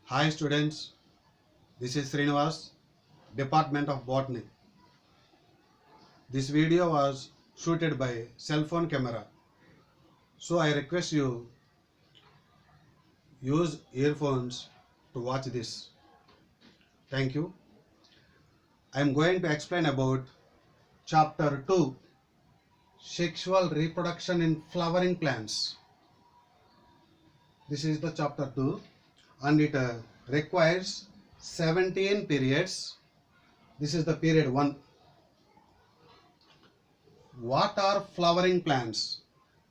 Hi students, this is Srinivas, Department of Botany. This video was shooted by cell phone camera. So I request you use earphones to watch this. Thank you. I am going to explain about chapter 2, Sexual Reproduction in Flowering Plants. This is the chapter 2 and it requires 17 periods. This is the period 1. What are flowering plants?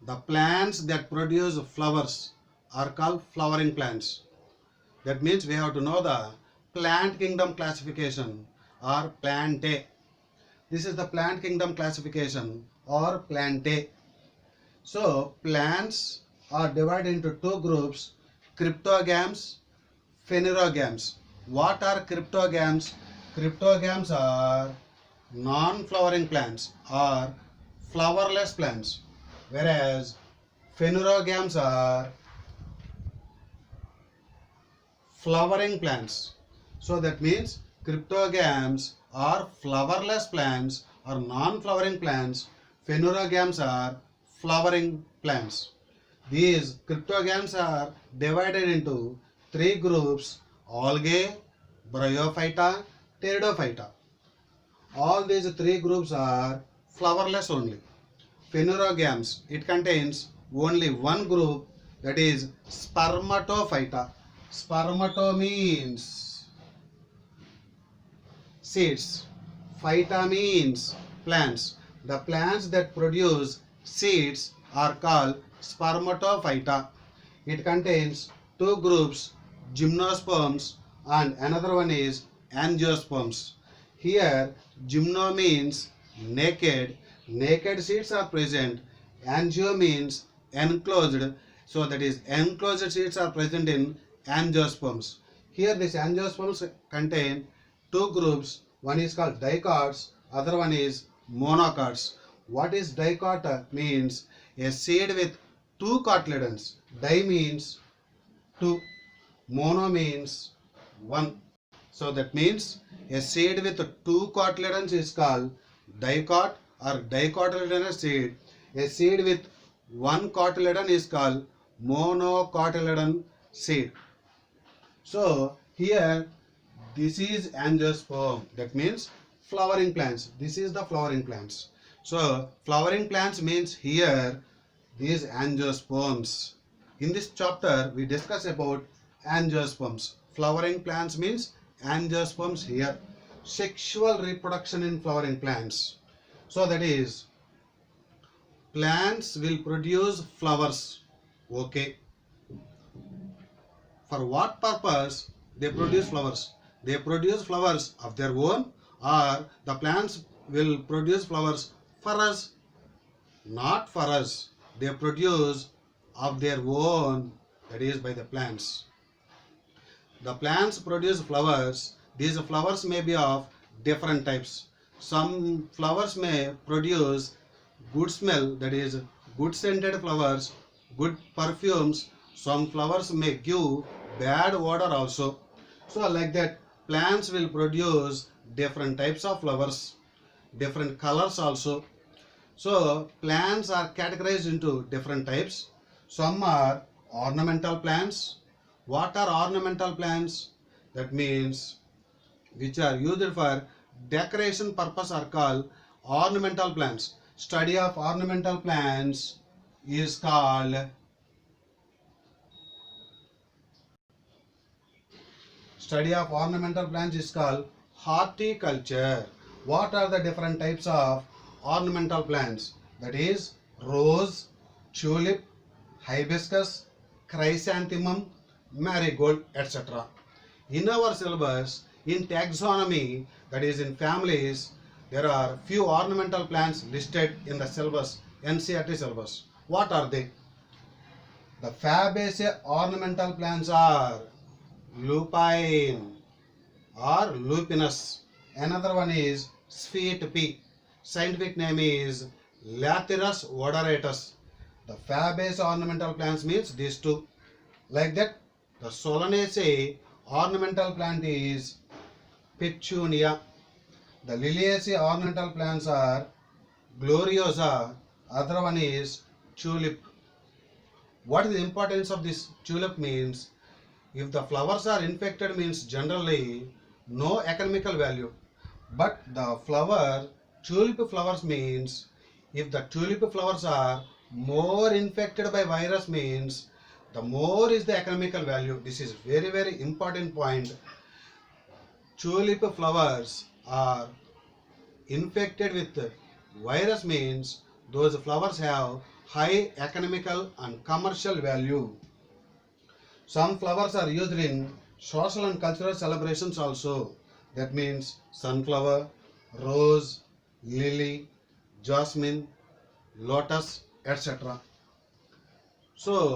The plants that produce flowers are called flowering plants. That means we have to know the plant kingdom classification or plantae. This is the plant kingdom classification or plantae. So plants are divided into two groups, cryptogams, phanerogams. What are cryptogams? Cryptogams are non-flowering plants or flowerless plants, whereas phanerogams are flowering plants. So that means cryptogams are flowerless plants or non-flowering plants. Phanerogams are flowering plants. These cryptogams are divided into three groups: algae, bryophyta, pteridophyta. All these three groups are flowerless only. Phanerogams, it contains only one group, that is spermatophyta. Spermato means seeds. Phyta means plants. The plants that produce seeds are called spermatophyta. It contains two groups, gymnosperms and another one is angiosperms. Here gymno means naked. Naked seeds are present. Angio means enclosed. So that is enclosed seeds are present in angiosperms. Here these angiosperms contain two groups. One is called dicots, other one is monocots. What is dicot? Means a seed with two cotyledons. Di means two, mono means one. So that means a seed with two cotyledons is called dicot or dicotyledonous seed. A seed with one cotyledon is called monocotyledon seed. So here this is angiosperm, that means flowering plants. This is the flowering plants. So flowering plants means here these angiosperms. In this chapter we discuss about angiosperms. Flowering plants means angiosperms here. Sexual reproduction in flowering plants. So that is plants will produce flowers. Okay. For what purpose they produce flowers? They produce flowers of their own, or the plants will produce flowers for us? Not for us. They produce of their own, that is by the plants. The plants produce flowers. These flowers may be of different types. Some flowers may produce good smell, that is good scented flowers, good perfumes. Some flowers may give bad odor also. So like that, plants will produce different types of flowers, different colors also. So plants are categorized into different types. Some are ornamental plants. What are ornamental plants? That means which are used for decoration purpose are called ornamental plants. Study of ornamental plants is called horticulture. What are the different types of ornamental plants? That is rose, tulip, hibiscus, chrysanthemum, marigold, etc. In our syllabus, in taxonomy, that is in families, there are few ornamental plants listed in the syllabus, NCERT syllabus. What are they? The Fabaceae ornamental plants are lupine or lupinus. Another one is sweet pea. Scientific name is Lathyrus odoratus. The Fabaceae ornamental plants means these two. Like that, the Solanaceae ornamental plant is Petunia. The liliaceae ornamental plants are Gloriosa, other one is tulip. What is the importance of this tulip means? If the flowers are infected means generally no economical value. But the tulip flowers means if the tulip flowers are more infected by virus means the more is the economical value. This is very, very important point. Tulip flowers are infected with virus means those flowers have high economical and commercial value. Some flowers are used in social and cultural celebrations also. That means sunflower, rose, lily, jasmine, lotus, etc. So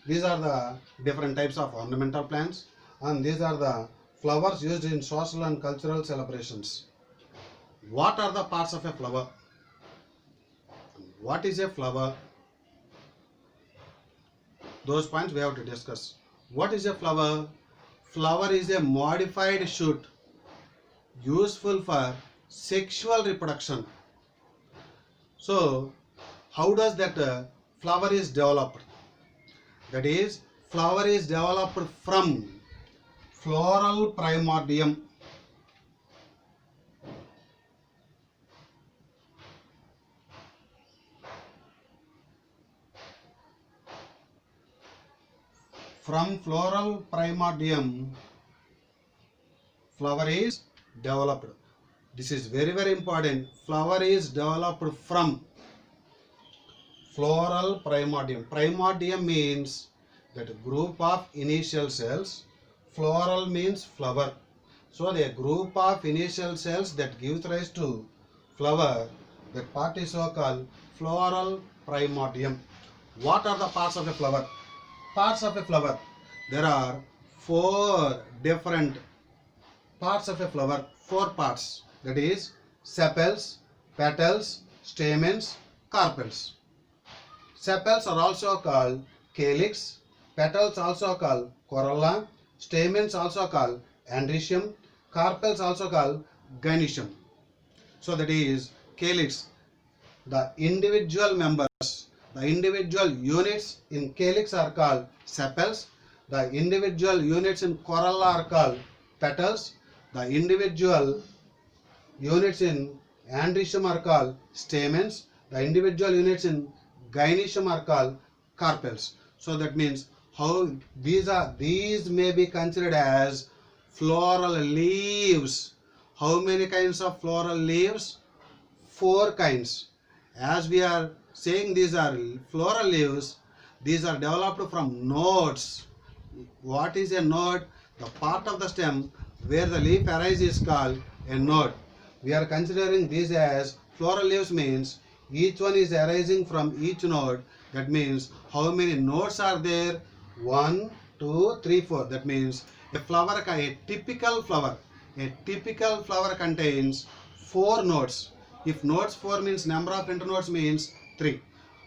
these are the different types of ornamental plants, and these are the flowers used in social and cultural celebrations. What are the parts of a flower? What is a flower? Those points we have to discuss. What is a flower? Flower is a modified shoot useful for sexual reproduction. So how does that flower is developed? That is, flower is developed from floral primordium. From floral primordium, flower is developed. This is very, very important. Flower is developed from floral primordium. Primordium means that group of initial cells. Floral means flower. So the group of initial cells that gives rise to flower, that part is so called floral primordium. What are the parts of a flower? Parts of a flower. There are 4 different parts of a flower. 4 parts. That is sepals, petals, stamens, carpels. Sepals are also called calyx. Petals also called corolla. Stamens also called androecium. Carpels also called gynoecium. So that is calyx. The individual members, the individual units in calyx are called sepals. The individual units in corolla are called petals. The individual units in androecium are called stamens. The individual units in gynoecium are called carpels. So that means how these may be considered as floral leaves. How many kinds of floral leaves? 4 kinds. As we are saying these are floral leaves, these are developed from nodes. What is a node? The part of the stem where the leaf arises is called a node. We are considering these as floral leaves means each one is arising from each node. That means how many nodes are there? 1, 2, 3, 4. That means a typical flower contains 4 nodes. If nodes 4 means number of internodes means 3.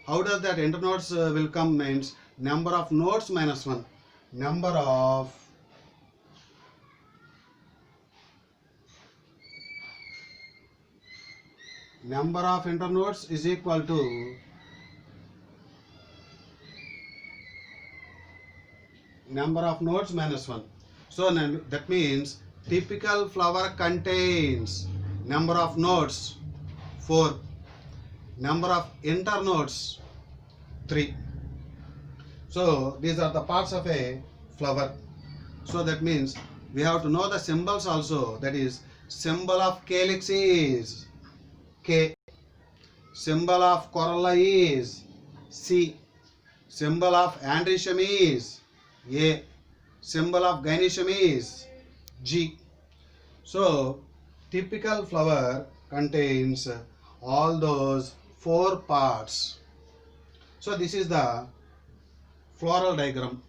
How does that internodes will come means number of nodes minus 1. Number of internodes is equal to number of nodes minus 1. So that means typical flower contains number of nodes 4, number of internodes 3. So these are the parts of a flower. So that means we have to know the symbols also. That is, symbol of calyx is K. Symbol of corolla is C. Symbol of androecium is A. Symbol of gynoecium is G. So typical flower contains all those 4 parts. So this is the floral diagram.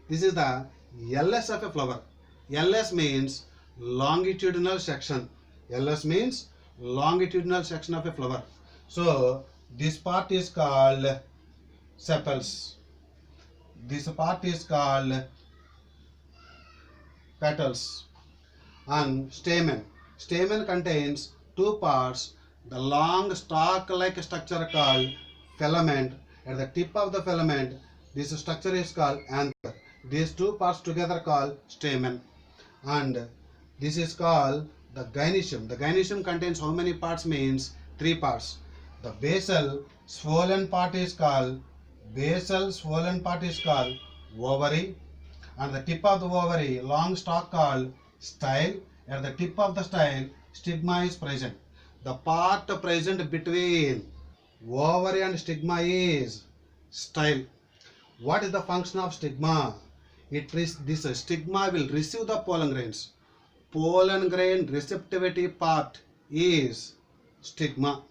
This is the LS of a flower. LS means longitudinal section. LS means longitudinal section of a flower. So this part is called sepals. This part is called petals. And stamen. Stamen contains two parts. The long stalk-like structure called filament. At the tip of the filament, this structure is called anther. These two parts together called stamen. And this is called the gynoecium. The gynoecium contains how many parts? Means three parts. The basal swollen part is called ovary, and the tip of the ovary long stalk called style. At the tip of the style, stigma is present. The part present between ovary and stigma is style. What is the function of stigma? This stigma will receive the pollen grains. Pollen grain receptivity part is stigma.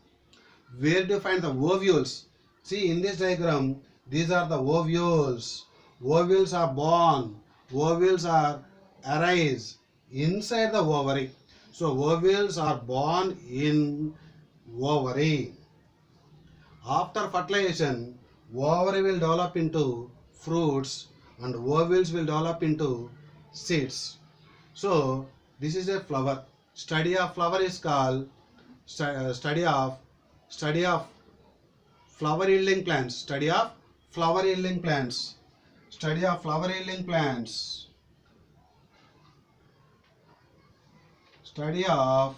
Where do you find the ovules? See, in this diagram, these are the ovules. Ovules are born. Ovules are arise inside the ovary. So ovules are born in ovary. After fertilization, ovary will develop into fruits and ovules will develop into seeds. So this is a flower. Study of flower is called study of flower yielding plants. Study of flower yielding plants. Study of flower yielding plants. Study of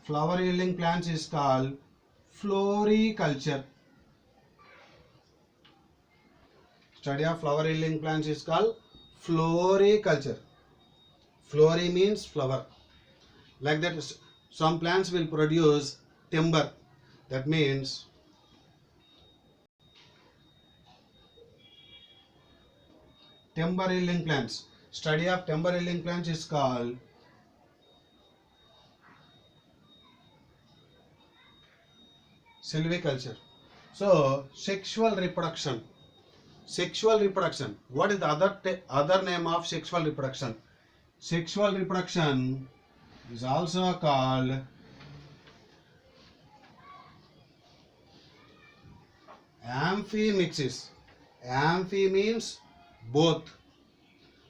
flower yielding plants is called floriculture. Study of flower yielding plants is called floriculture. Flori means flower. Like that, some plants will produce timber. That means timber yielding plants. Study of timber yielding plants is called silviculture. So sexual reproduction. Sexual reproduction. What is the other name of sexual reproduction? Sexual reproduction is also called amphimixis. Amphi means both.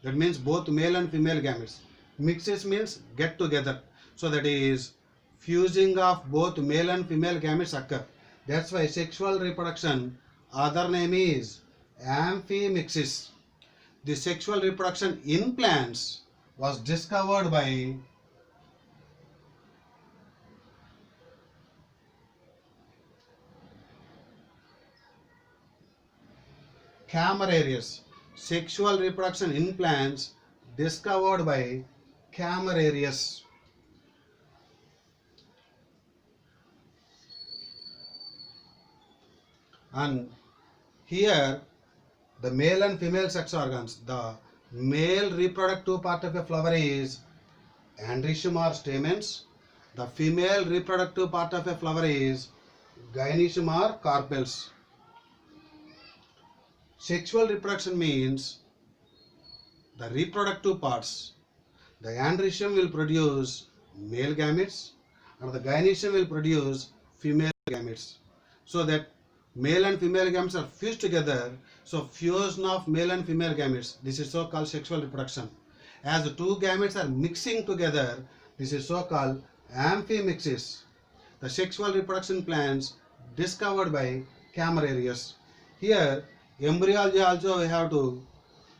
That means both male and female gametes. Mixis means get together. So that is fusing of both male and female gametes occur. That's why sexual reproduction other name is amphimixis. The sexual reproduction in plants was discovered by Camerarius. Sexual reproduction in plants discovered by Camerarius. And here the male and female sex organs. The male reproductive part of a flower is androecium or stamens. The female reproductive part of a flower is gynoecium or carpels. Sexual reproduction means the reproductive parts. The androecium will produce male gametes and the gynoecium will produce female gametes. So that male and female gametes are fused together. So fusion of male and female gametes, this is so called sexual reproduction. As the two gametes are mixing together, this is so called amphimixis. The sexual reproduction plants discovered by Camerarius. Here embryology also we have to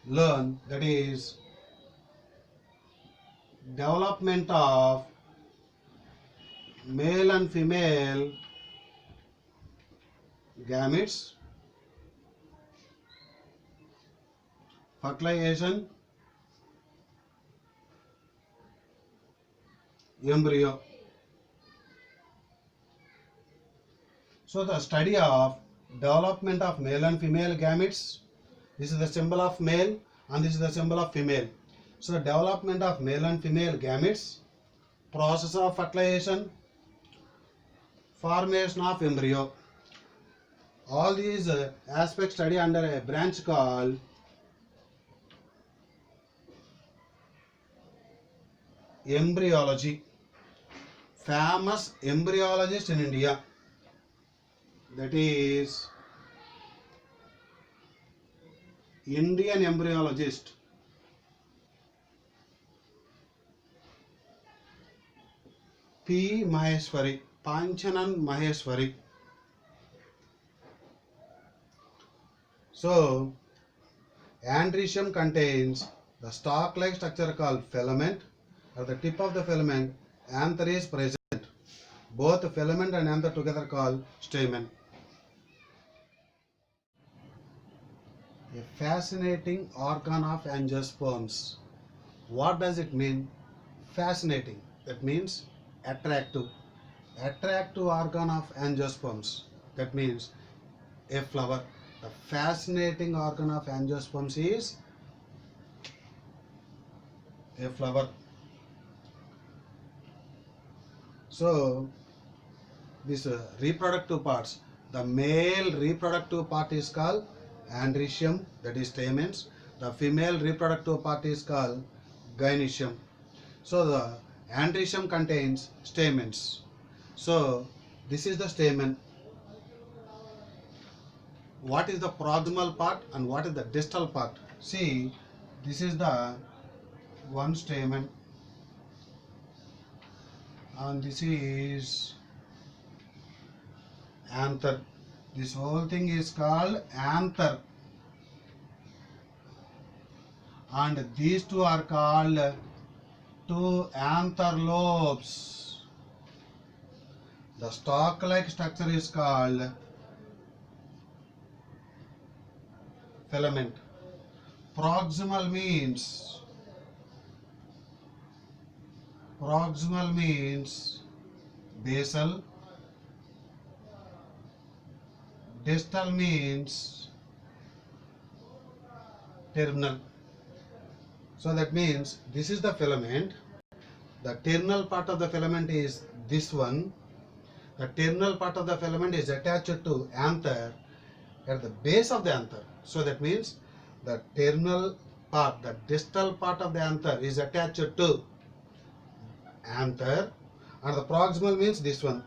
learn, that is development of male and female gametes, fertilization, embryo. So the study of development of male and female gametes, this is the symbol of male and this is the symbol of female. So development of male and female gametes, process of fertilization, formation of embryo. All these aspects study under a branch called embryology. Famous embryologist in India, that is Indian embryologist P. Maheshwari, Panchanan Maheshwari. So, andrecium contains the stalk-like structure called filament. At the tip of the filament, anther is present. Both filament and anther together called stamen. A fascinating organ of angiosperms. What does it mean? Fascinating. That means attractive. Attractive organ of angiosperms. That means a flower. The fascinating organ of angiosperms is a flower. So, these reproductive parts. The male reproductive part is called andrecium, that is stamens. The female reproductive part is called gynoecium. So the andrecium contains stamens. So this is the stamen. What is the proximal part and what is the distal part? See, this is the one stamen and this is anther. This whole thing is called anther. And these two are called two anther lobes. The stalk-like structure is called filament. Proximal means basal. Distal means terminal. So that means this is the filament. The terminal part of the filament is this one. The terminal part of the filament is attached to anther at the base of the anther. So that means the terminal part, the distal part of the anther is attached to anther, and the proximal means this one.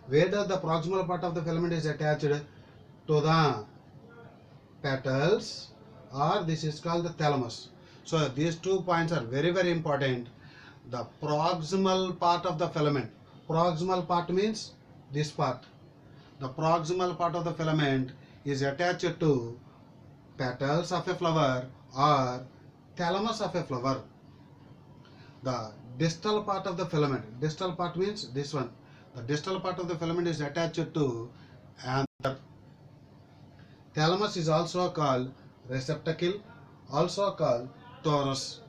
Where does the proximal part of the filament is attached? To the petals, or this is called the thalamus. So these 2 points are very, very important. The proximal part of the filament. Proximal part means this part. The proximal part of the filament is attached to petals of a flower or thalamus of a flower. The distal part of the filament. Distal part means this one. The distal part of the filament is attached to anther. Thalamus is also called receptacle, also called torus.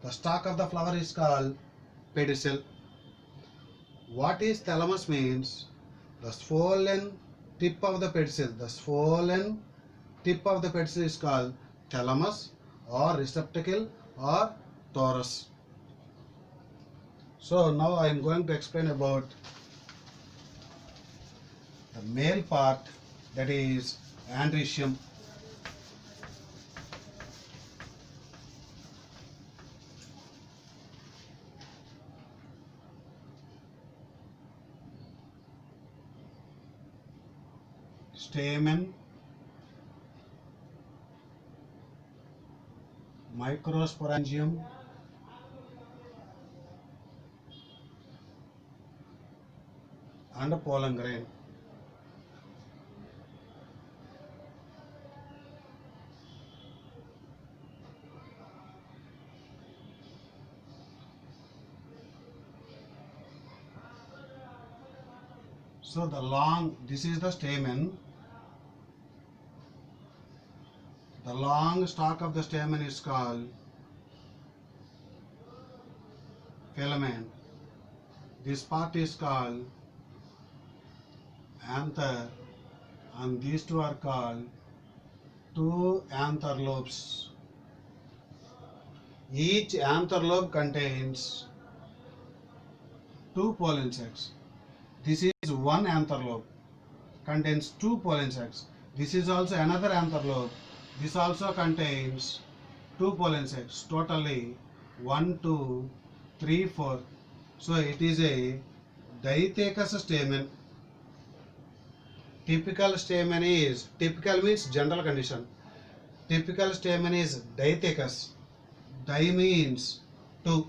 The stalk of the flower is called pedicel. What is thalamus means? The swollen tip of the pedicel. The swollen tip of the pedicel is called thalamus or receptacle or torus. So now I am going to explain about the male part, that is andrecium. Stamen, microsporangium, and pollen grain. So this is the stamen. The long stalk of the stamen is called filament. This part is called anther, and these two are called two anther lobes. Each anther lobe contains two pollen sacs. This is one anther lobe, contains two pollen sacs. This is also another anther lobe. This also contains two pollen sacs. Totally 1, 2, 3, 4. So it is a diathecous stamen. Typical stamen is, typical means general condition. Typical stamen is diathecous. Di means two.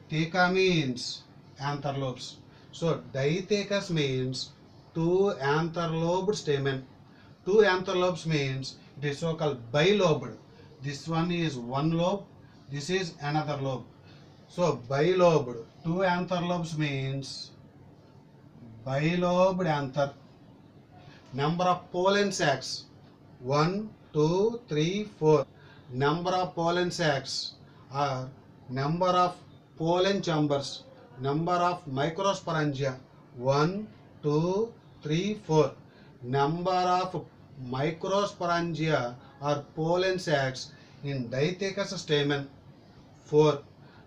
Theca means anther lobes. So diathecous means two anther-lobed stamen. Two anther-lobes means it is so-called bilobed. This one is one lobe, this is another lobe. So bilobed, two anther lobes means bilobed anther. Number of pollen sacs, 1, 2, 3, 4. Number of pollen sacs are number of pollen chambers, number of microsporangia, 1, 2, 3, 4. Number of microsporangia or pollen sacs in diathecous stamen, 4.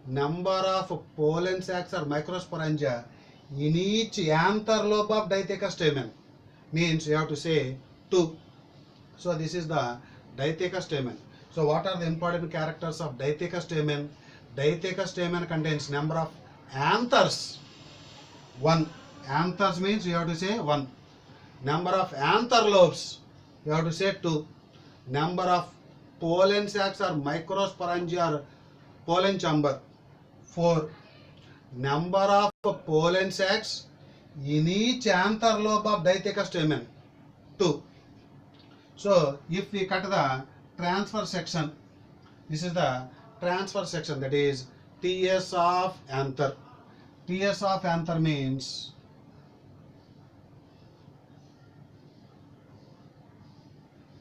Number of pollen sacs or microsporangia in each anther lobe of diathecous stamen means you have to say 2. So this is the diathecous stamen. So what are the important characters of diathecous stamen? Diathecous stamen contains number of anthers, 1. Anthers means you have to say 1. Number of anther lobes, you have to say 2. Number of pollen sacs or microsporangia or pollen chamber, 4. Number of pollen sacs in each anther lobe of diathecous stamen, 2. So if we cut the transfer section, this is the transfer section, that is TS of anther. TS of anther means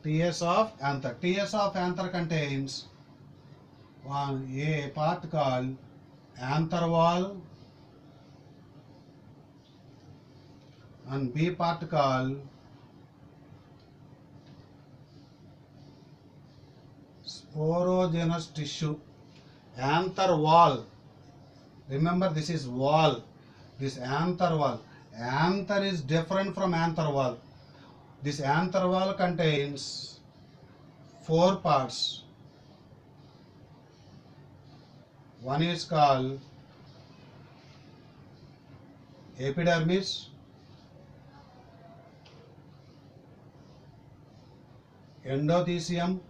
TS of anther. TS of anther contains a part called anther wall and B part called sporogenous tissue. Anther wall, remember this is wall, this anther wall. Anther is different from anther wall. This anther wall contains 4 parts. One is called epidermis, endothecium,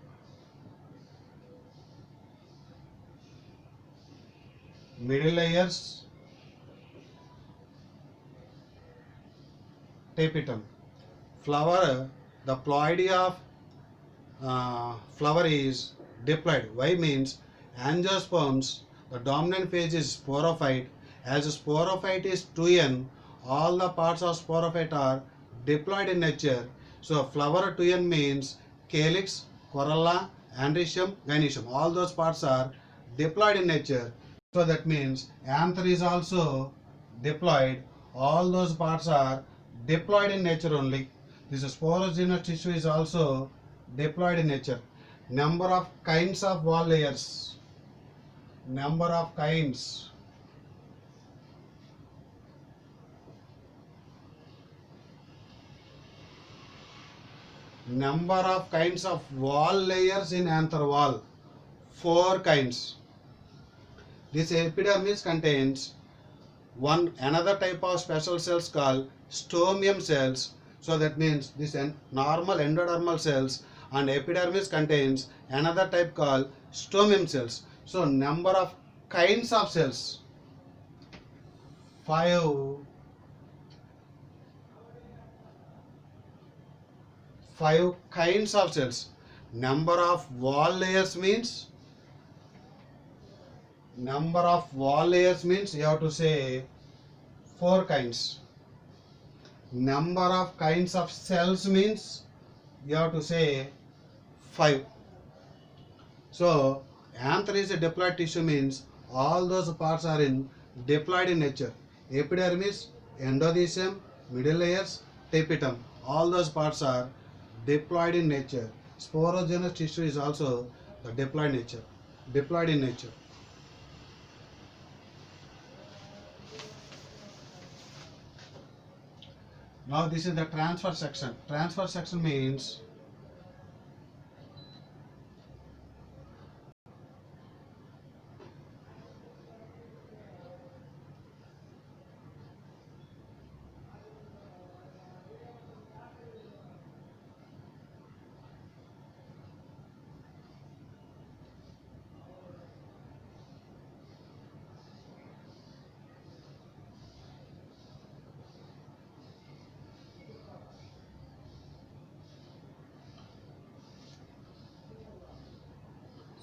middle layers, tapetum. Flower, the ploidy of flower is diploid. Why means angiosperms, the dominant phase is sporophyte. As sporophyte is 2n, all the parts of sporophyte are diploid in nature. So flower 2n means calyx, corolla, androecium, gynoecium. All those parts are diploid in nature. So that means anther is also diploid. All those parts are diploid in nature only. This sporogenous tissue is also diploid in nature. Number of kinds of wall layers. Number of kinds. Number of kinds of wall layers in anther wall. 4 kinds. This epidermis contains another type of special cells called stomium cells. So that means this normal endodermal cells, and epidermis contains another type called stomium cells. So number of kinds of cells, 5 kinds of cells. Number of wall layers means you have to say 4 kinds. Number of kinds of cells means you have to say 5. So anther is a diploid tissue means all those parts are in diploid in nature. Epidermis, endothecium, middle layers, tapetum, all those parts are diploid in nature. Sporogenous tissue is also the diploid in nature. Now this is the transfer section. Transfer section means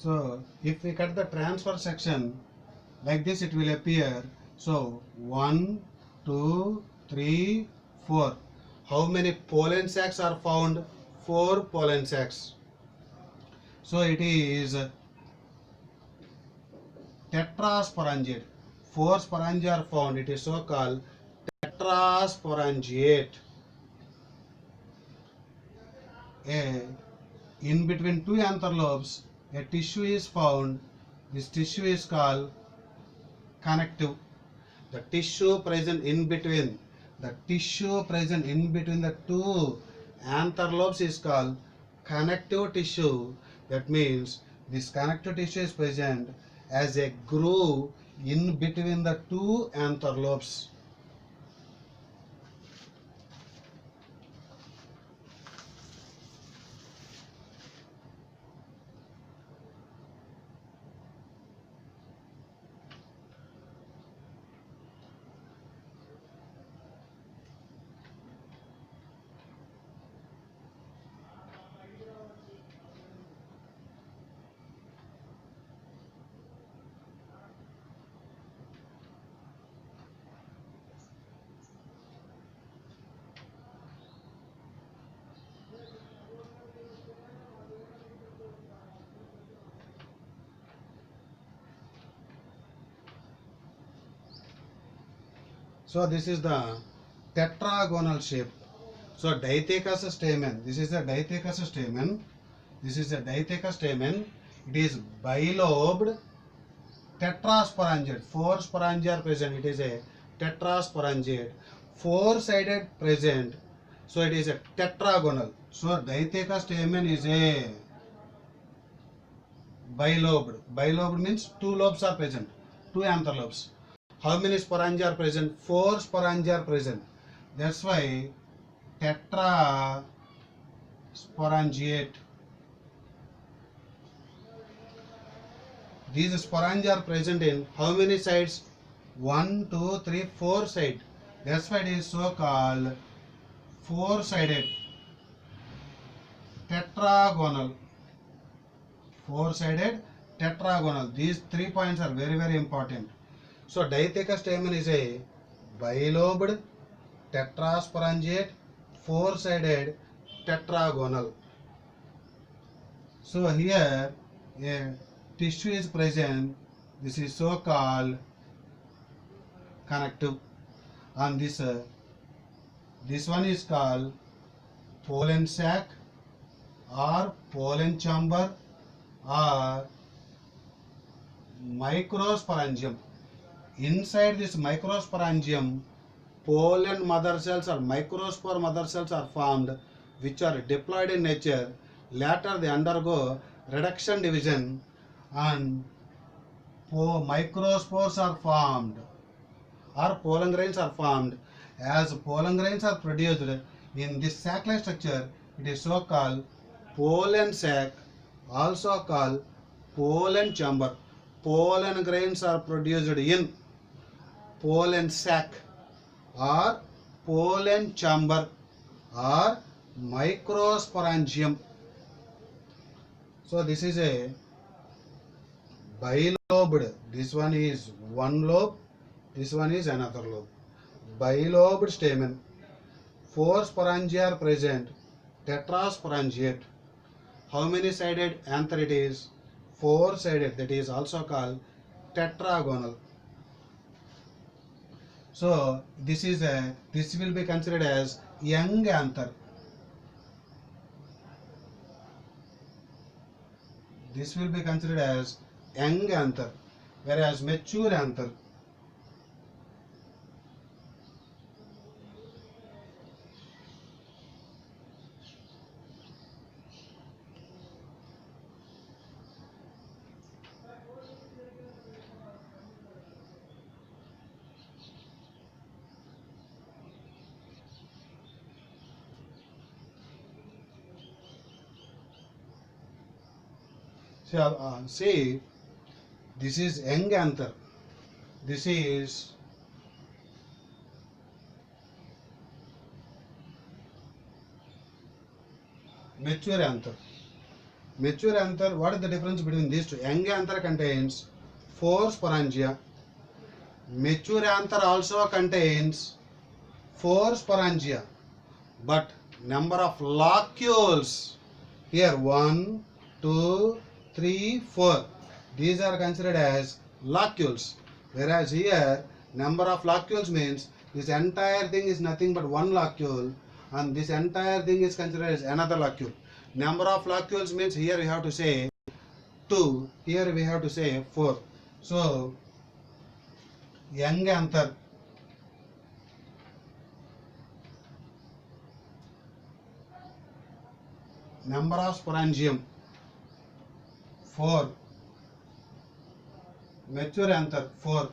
So if we cut the transfer section like this, it will appear. So 1, 2, 3, 4. How many pollen sacs are found? 4 pollen sacs. So it is tetrasporangiate. 4 sporangia are found. It is so called tetrasporangiate. In between two anther lobes, a tissue is found. This tissue is called connective. The tissue present in between the two anther lobes is called connective tissue. That means this connective tissue is present as a groove in between the two anther lobes. So this is the tetragonal shape. So diathecous stamen. This is the diathecous stamen. It is bilobed, tetrasporangiate. 4 sporangia are present. It is a tetrasporangiate. 4-sided present. So it is a tetragonal. So diathecous stamen is a bilobed. Bilobed means 2 lobes are present. 2 anther lobes. How many sporangia are present? 4 sporangia are present. That's why tetrasporangiate. These sporangia are present in how many sides? 1, 2, 3, 4 sides. That's why it is so called 4-sided tetragonal. 4-sided tetragonal. These 3 points are very, very important. So diathecous stamen is a bilobed, tetrasporangiate, 4-sided tetragonal. So here a tissue is present. This is so called connective. And this one is called pollen sac or pollen chamber or microsporangium. Inside this microsporangium, pollen mother cells or microspore mother cells are formed, which are diploid in nature. Later they undergo reduction division and microspores are formed or pollen grains are formed. As pollen grains are produced in this sac-like structure, it is so called pollen sac, also called pollen chamber. Pollen grains are produced in pollen sac or pollen chamber or microsporangium. So this is a bilobed. This one is one lobe, this one is another lobe. Bilobed stamen. 4 sporangia are present. Tetrasporangiate. How many sided anther it is? 4-sided. That is also called tetragonal. So this will be considered as young anther. This will be considered as young anther, whereas mature anther. So see, this is young anther. This is mature anther. Mature anther, what is the difference between these two? Young anther contains 4 sporangia. Mature anther also contains 4 sporangia, but number of locules here 1, 2, 3, 4. These are considered as locules, whereas here number of locules means this entire thing is nothing but one locule, and this entire thing is considered as another locule. Number of locules means here we have to say 2, here we have to say 4. So young anther, number of sporangium 4, mature anther 4,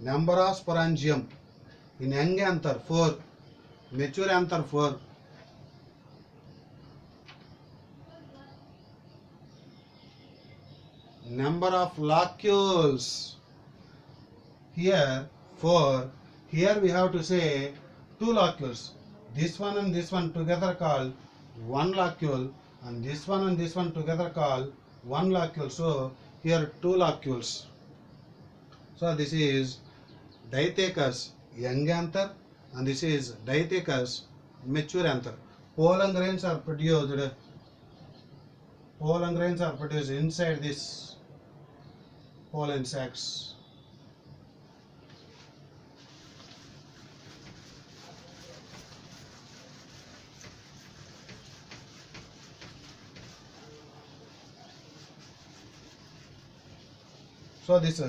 number of sporangium in young anther 4, mature anther 4. Number of locules here 4, here we have to say 2 locules. This one and this one together called one locule, and this one and this one together called one locule. So here 2 locules. So this is Dithecus young anther, and this is Dithecus mature anther. Pollen grains are produced. Pollen grains are produced inside this pollen sacs. So this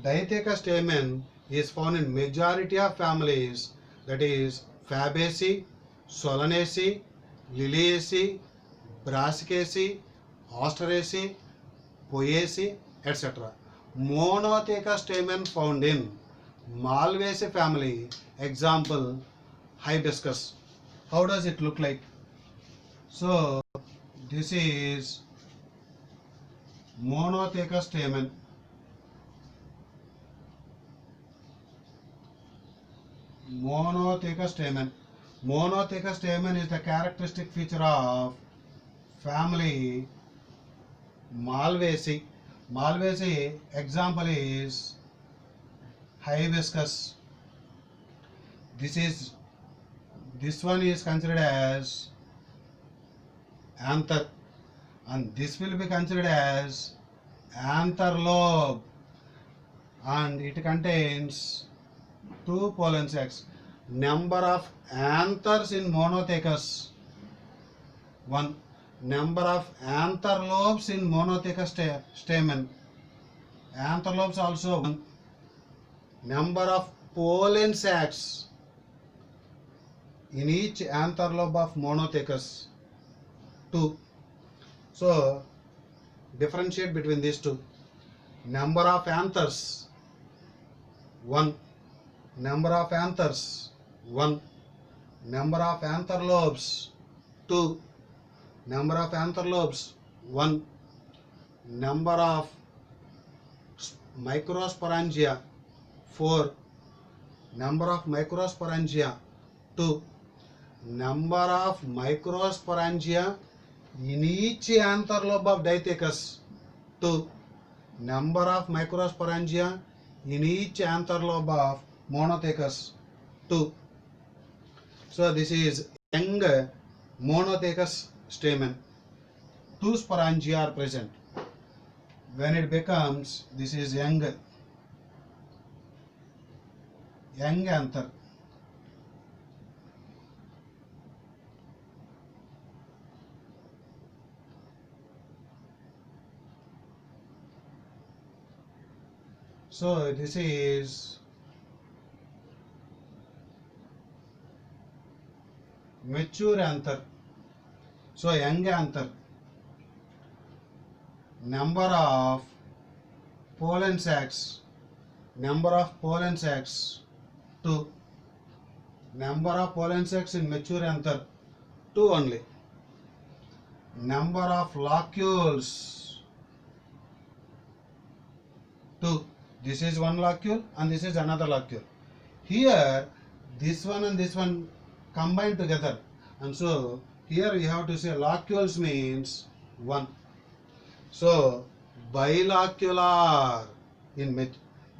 Dithecus stamen is found in majority of families, that is Fabaceae, Solanaceae, Liliaceae, Brassicaceae, Asteraceae, Poaceae, etc. Monothecous stamen found in Malvaceae family, example hibiscus. How does it look like? So this is monothecous stamen. Monothecous stamen. Monothecous stamen is the characteristic feature of family Malvaceae. Malvaceae example is hibiscus. This one is considered as anther, and this will be considered as anther lobe, and it contains 2 pollen sacs. Number of anthers in monothecous 1. Number of anther lobes in monothecous stamen. Anther lobes also 1. Number of pollen sacs in each anther lobe of monothecous 2. So differentiate between these two. Number of anthers 1. Number of anthers 1. Number of anther lobes 2. Number of anther lobes 1. Number of microsporangia 4. Number of microsporangia 2. Number of microsporangia in each anther lobe of Dithecus 2. Number of microsporangia in each anther lobe of monothecous 2. So this is young monothecous stamen. 2 sporangia are present. When it becomes, this is young anther. So this is mature anther. So young anther. Number of pollen sacs. Number of pollen sacs 2. Number of pollen sacs in mature anther 2 only. Number of locules 2. This is one locule and this is another locule. Here this one and this one combined together, and so here we have to say locules means 1. So bilocular in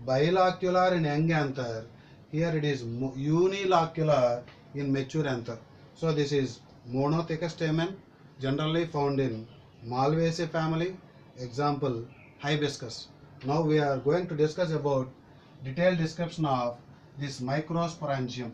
bilocular in young anther. Here it is unilocular in mature anther. So this is monotheca stamen, generally found in Malvaceae family. Example, hibiscus. Now we are going to discuss about detailed description of this microsporangium.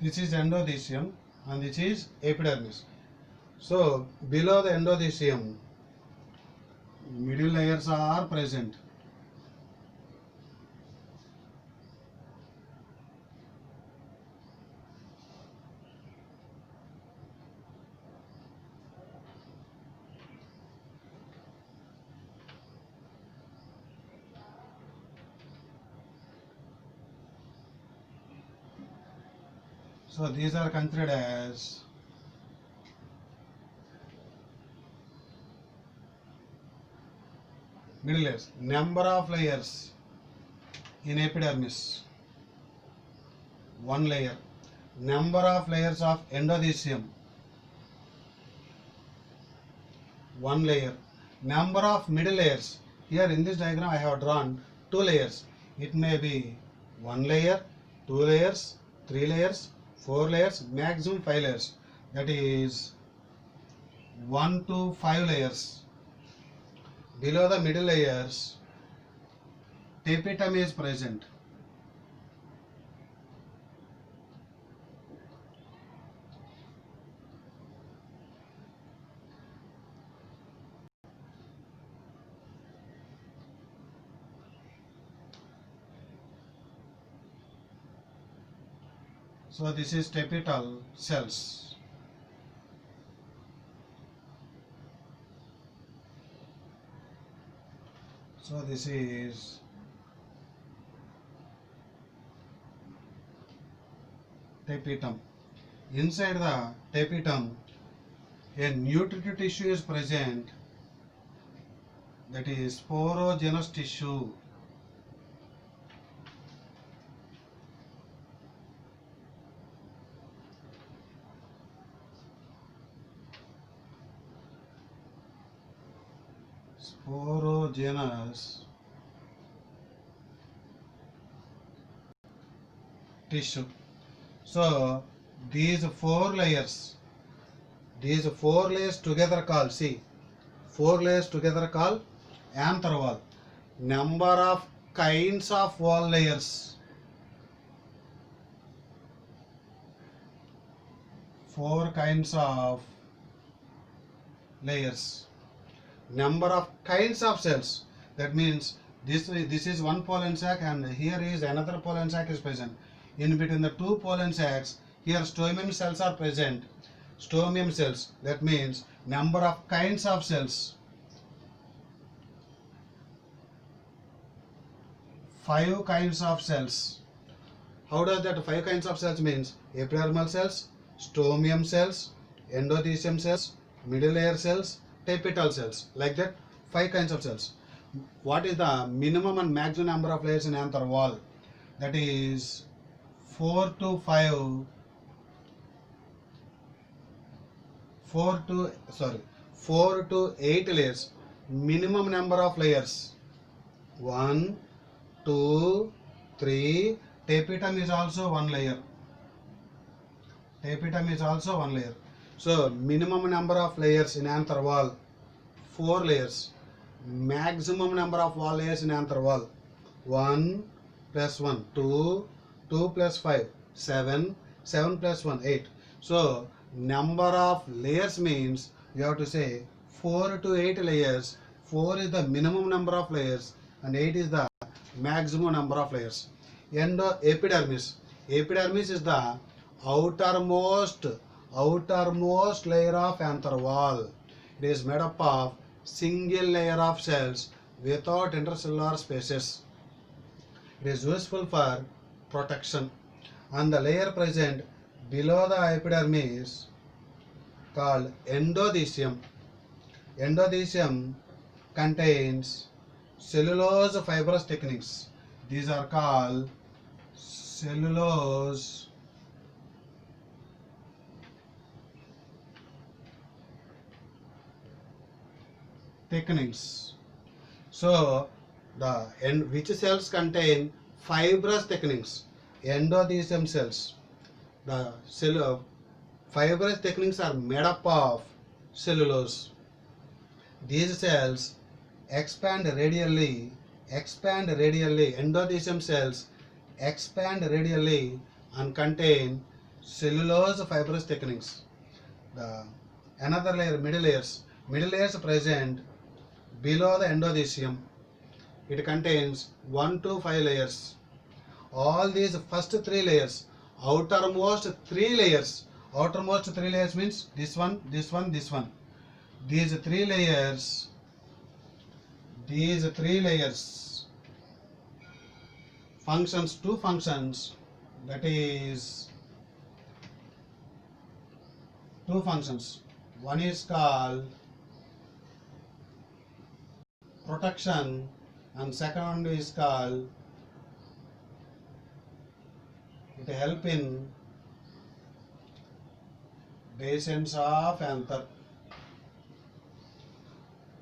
This is endothecium and this is epidermis. So below the endothecium, middle layers are present. So these are considered as middle layers. Number of layers in epidermis, 1 layer. Number of layers of endothecium, 1 layer. Number of middle layers. Here in this diagram I have drawn 2 layers. It may be 1 layer, 2 layers, 3 layers, 4 layers, maximum 5 layers. That is 1 to 5 layers. Below the middle layers, tapetum is present. So this is tapetal cells. So this is tapetum. Inside the tapetum, a nutritive tissue is present, that is sporogenous tissue. Sporogenous tissue. So these 4 layers together called, see, 4 layers together called anther wall. Number of kinds of wall layers, 4 kinds of layers. Number of kinds of cells, that means this is one pollen sac and here is another pollen sac is present. In between the 2 pollen sacs, here stomium cells are present. Stomium cells, that means number of kinds of cells, 5 kinds of cells. How does that 5 kinds of cells means? Epidermal cells, stomium cells, endothecium cells, middle layer cells, tapetal cells, like that 5 kinds of cells. what is the minimum and maximum number of layers in anther wall? That is 4 to 5, 4 to 8 layers. Minimum number of layers 1, 2, 3. Tapetum is also one layer. Tapetum is also one layer. So minimum number of layers in anther wall 4 layers. Maximum number of wall layers in anther wall 1 plus 1 2, 2 plus 5 7, 7 plus 1 8. So number of layers means you have to say 4 to 8 layers. 4 is the minimum number of layers and 8 is the maximum number of layers. Epidermis. Epidermis is the outermost layer of anther wall. It is made up of single layer of cells without intercellular spaces. It is useful for protection, and the layer present below the epidermis called endothecium. Endothecium contains cellulose fibrous thickenings. These are called cellulose thickenings. So which cells contain fibrous thickenings? Endothecium cells. The fibrous thickenings are made up of cellulose. These cells expand radially. Endothecium cells expand radially and contain cellulose fibrous thickenings. Another layer, middle layers present below the endothecium. It contains 1 to 5 layers. All these first 3 layers, outermost 3 layers means this one. These three layers functions, two functions, that is two functions. One is called protection and second one is called it help in descent of anther.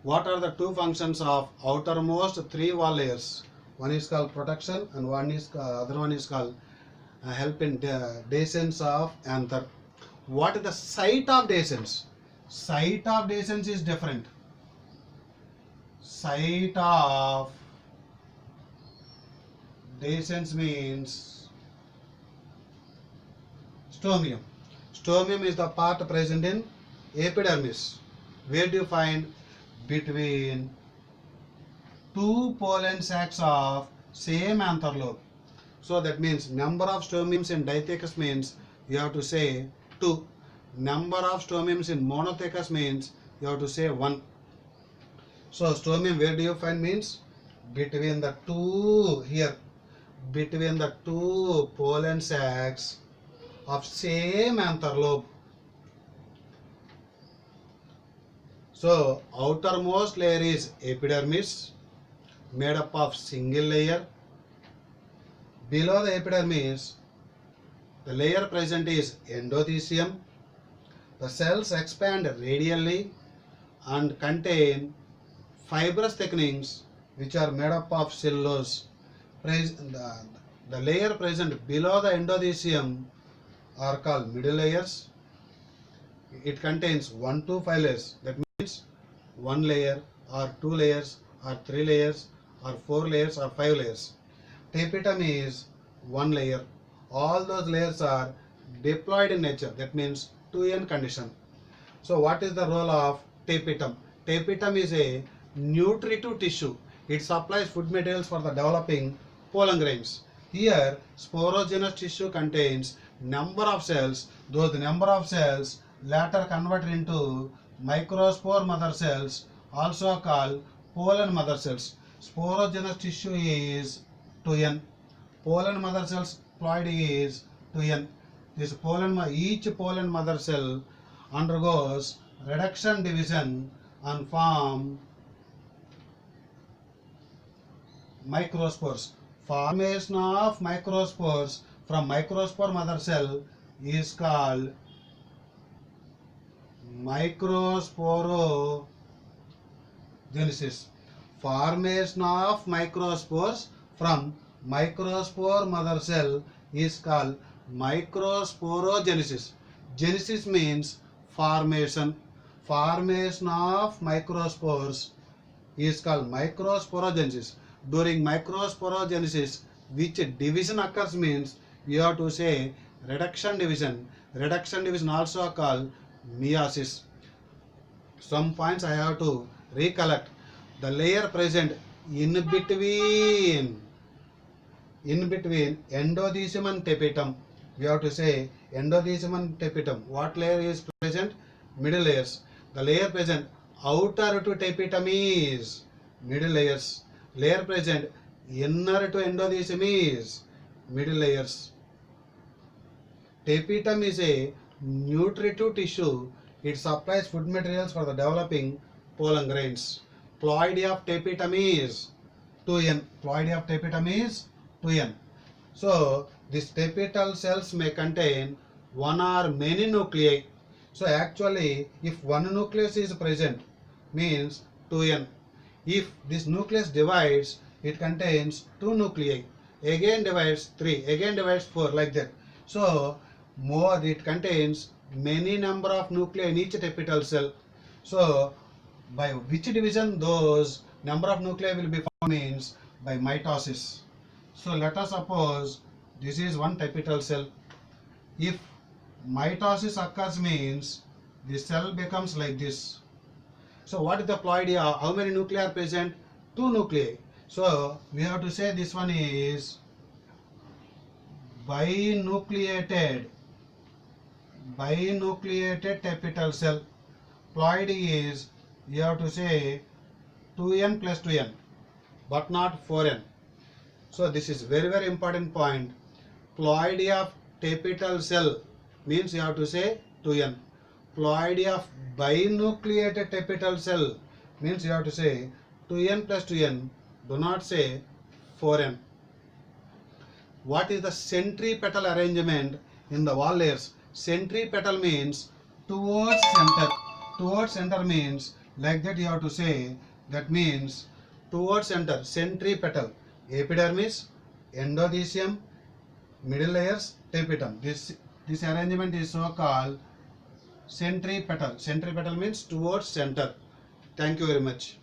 What are the two functions of outermost 3 wall layers? One is called protection and other one is called help in descent of anther. What is the site of descent? Site of descent is different. Site of descent means stomium. Stomium is the part present in epidermis. Where do you find? Between two pollen sacs of same anther lobe. So that means number of stomiums in dithecus means you have to say 2. Number of stomiums in monothecus means you have to say 1. So stomium where do you find means between the two pollen sacs of same anther lobe. So outermost layer is epidermis made up of single layer. Below the epidermis, the layer present is endothecium. The cells expand radially and contain fibrous thickenings which are made up of cellulose. The layer present below the endothecium are called middle layers. It contains 1 to 5 layers. That means 1 layer or 2 layers or 3 layers or 4 layers or 5 layers. Tapetum is 1 layer. All those layers are diploid in nature. That means 2n condition. So what is the role of tapetum? Tapetum is a nutritive tissue. It supplies food materials for the developing pollen grains. Here sporogenous tissue contains number of cells. Those number of cells later converted into microspore mother cells, also called pollen mother cells. Sporogenous tissue is 2n. Pollen mother cells ploid is 2n. Each pollen mother cell undergoes reduction division and form microspores. Formation of microspores from microspore mother cell is called microsporogenesis. Formation of microspores from microspore mother cell is called microsporogenesis. Genesis means formation. Formation of microspores is called microsporogenesis. During microsporogenesis, which division occurs means you have to say reduction division. Reduction division also called meiosis. Some points I have to recollect. The layer present in between endothecium and tapetum. We have to say endothecium and tapetum. What layer is present? Middle layers. The layer present outer to tapetum is middle layers. Layer present inner to endothecium is middle layers. Tapetum is a nutritive tissue. It supplies food materials for the developing pollen grains. Ploidy of tapetum is 2n. Ploidy of tapetum is 2n. So these tapetal cells may contain one or many nuclei. So actually, if one nucleus is present, means 2n. If this nucleus divides, it contains 2 nuclei. Again divides 3. Again divides 4, like that. So more, it contains many number of nuclei in each tapetal cell. So by which division those number of nuclei will be found means by mitosis. So let us suppose this is one tapetal cell. If mitosis occurs means the cell becomes like this. So what is the ploidy? How many nuclei are present? 2 nuclei. So we have to say this one is binucleated tapetal cell. Ploidy is, you have to say 2n plus 2n, but not 4n. So this is very important point. Ploidy of tapetal cell means you have to say 2n. Ploidy of binucleated tapetal cell means you have to say 2n plus 2n. Do not say 4n. What is the centripetal arrangement in the wall layers? Centripetal means towards center. Towards center means like that you have to say. That means towards center. Centripetal. Epidermis, endothecium, middle layers, tapetum. This arrangement is so called centripetal. Centripetal means towards center. Thank you very much.